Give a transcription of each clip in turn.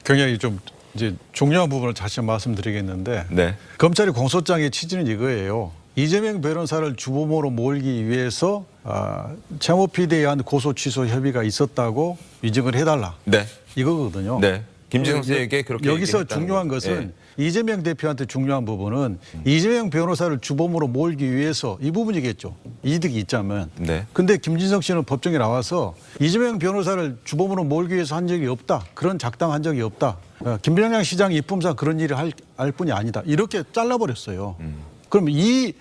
굉장히 좀 이제 중요한 부분을 다시 말씀드리겠는데 네. 검찰이 공소장의 취지는 이거예요. 이재명 변호사를 주범으로 몰기 위해서 최모 PD에 의한 고소 취소 협의가 있었다고 위증을 해달라. 네. 이거거든요. 네. 김진성 씨에게 그렇게 여기서 얘기했다는 중요한 거죠. 것은 이재명 대표한테 중요한 부분은 이재명 변호사를 주범으로 몰기 위해서 이 부분이겠죠. 이득이 있자면. 네. 근데 김진석 씨는 법정에 나와서 이재명 변호사를 주범으로 몰기 위해서 한 적이 없다. 그런 작당한 적이 없다. 김병량 시장 입품상 그런 일을 할 뿐이 아니다. 이렇게 잘라버렸어요. 그럼 이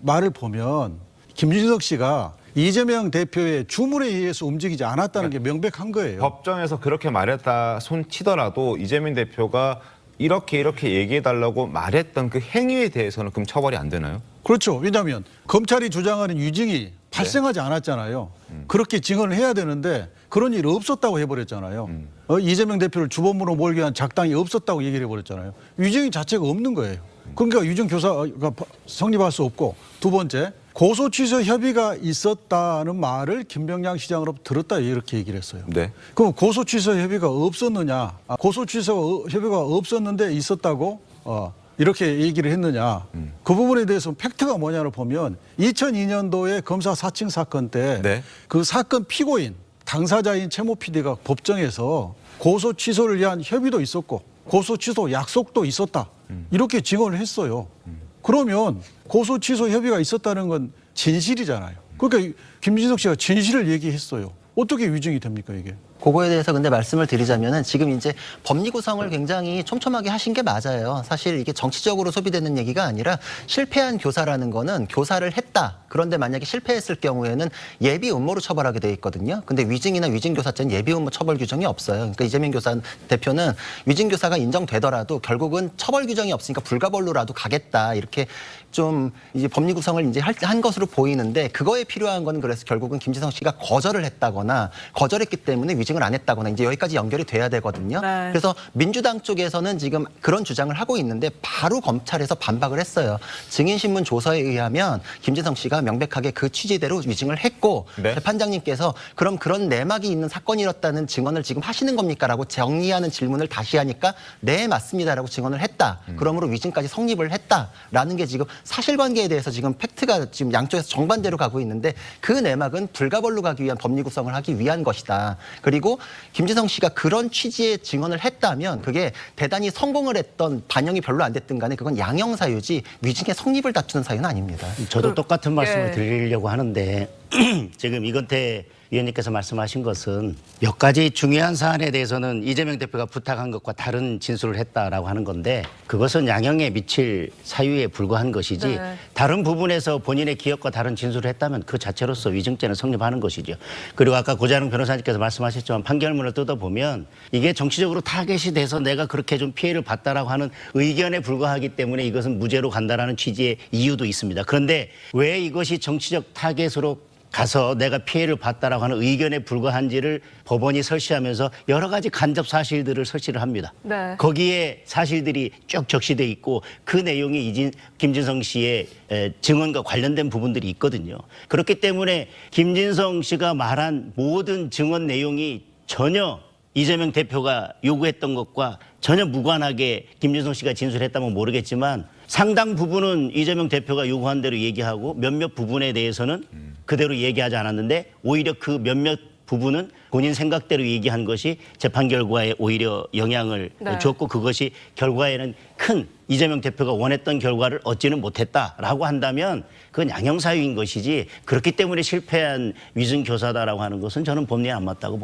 말을 보면 김진석 씨가 이재명 대표의 주문에 의해서 움직이지 않았다는 게 명백한 거예요. 법정에서 그렇게 말했다 손 치더라도 이재명 대표가 이렇게 얘기해달라고 말했던 그 행위에 대해서는 그럼 처벌이 안 되나요? 그렇죠. 왜냐하면 검찰이 주장하는 위증이 발생하지 않았잖아요. 그렇게 증언을 해야 되는데 그런 일이 없었다고 해버렸잖아요. 이재명 대표를 주범으로 몰기 위한 작당이 없었다고 얘기를 해버렸잖아요. 위증이 자체가 없는 거예요. 그러니까 위증 교사가 성립할 수 없고, 두 번째 고소 취소 협의가 있었다는 말을 김병량 시장으로부터 들었다 이렇게 얘기를 했어요. 네. 그럼 고소 취소 협의가 없었느냐? 고소 취소 협의가 없었는데 있었다고 이렇게 얘기를 했느냐? 그 부분에 대해서 팩트가 뭐냐를 보면 2002년도에 검사 사칭 사건 때 네. 그 사건 피고인 당사자인 최모 PD가 법정에서 고소 취소를 위한 협의도 있었고 고소 취소 약속도 있었다. 이렇게 증언을 했어요. 그러면 고소 취소 협의가 있었다는 건 진실이잖아요. 그러니까 김진석 씨가 진실을 얘기했어요. 어떻게 위증이 됩니까 이게? 그거에 대해서 근데 말씀을 드리자면은 지금 이제 법리 구성을 굉장히 촘촘하게 하신 게 맞아요. 사실 이게 정치적으로 소비되는 얘기가 아니라 실패한 교사라는 거는 교사를 했다. 그런데 만약에 실패했을 경우에는 예비 음모로 처벌하게 돼 있거든요. 근데 위증이나 위증교사죄는 예비 음모 처벌 규정이 없어요. 그러니까 이재명 교사 대표는 위증교사가 인정되더라도 결국은 처벌 규정이 없으니까 불가벌로라도 가겠다. 이렇게 좀 이제 법리 구성을 이제 한 것으로 보이는데 그거에 필요한 건 그래서 결국은 김진성 씨가 거절을 했다거나 거절했기 때문에 위증을 안 했다거나 이제 여기까지 연결이 돼야 되거든요. 네. 그래서 민주당 쪽에서는 지금 그런 주장을 하고 있는데 바로 검찰에서 반박을 했어요. 증인신문 조서에 의하면 김진성 씨가 명백하게 그 취지대로 위증을 했고 네. 재판장님께서 그럼 그런 내막이 있는 사건이었다는 증언을 지금 하시는 겁니까? 라고 정리하는 질문을 다시 하니까 네 맞습니다라고 증언을 했다. 그러므로 위증까지 성립을 했다라는 게 지금 사실관계에 대해서 지금 팩트가 지금 양쪽에서 정반대로 가고 있는데 그 내막은 불가벌로 가기 위한 법리 구성을 하기 위한 것이다. 그리고 김진성 씨가 그런 취지의 증언을 했다면 그게 대단히 성공을 했던 반영이 별로 안 됐든 간에 그건 양형 사유지 위증의 성립을 다투는 사유는 아닙니다. 저도 똑같은 말씀을 예. 드리려고 하는데 지금 이건태 위원님께서 말씀하신 것은 몇 가지 중요한 사안에 대해서는 이재명 대표가 부탁한 것과 다른 진술을 했다라고 하는 건데 그것은 양형에 미칠 사유에 불과한 것이지 네. 다른 부분에서 본인의 기억과 다른 진술을 했다면 그 자체로서 위증죄는 성립하는 것이죠. 그리고 아까 고자능 변호사님께서 말씀하셨지만 판결문을 뜯어보면 이게 정치적으로 타겟이 돼서 내가 그렇게 좀 피해를 봤다라고 하는 의견에 불과하기 때문에 이것은 무죄로 간다라는 취지의 이유도 있습니다. 그런데 왜 이것이 정치적 타겟으로 가서 내가 피해를 봤다라고 하는 의견에 불과한지를 법원이 설시하면서 여러 가지 간접 사실들을 설치를 합니다. 네. 거기에 사실들이 쭉 적시돼 있고 그 내용이 김진성 씨의 증언과 관련된 부분들이 있거든요. 그렇기 때문에 김진성 씨가 말한 모든 증언 내용이 전혀 이재명 대표가 요구했던 것과 전혀 무관하게 김진성 씨가 진술했다면 모르겠지만 상당 부분은 이재명 대표가 요구한 대로 얘기하고 몇몇 부분에 대해서는 그대로 얘기하지 않았는데 오히려 그 몇몇 부분은 본인 생각대로 얘기한 것이 재판 결과에 오히려 영향을 네. 줬고 그것이 결과에는 큰 이재명 대표가 원했던 결과를 얻지는 못했다라고 한다면 그건 양형사유인 것이지 그렇기 때문에 실패한 위증교사다라고 하는 것은 저는 법리에 안 맞다고 봅니다.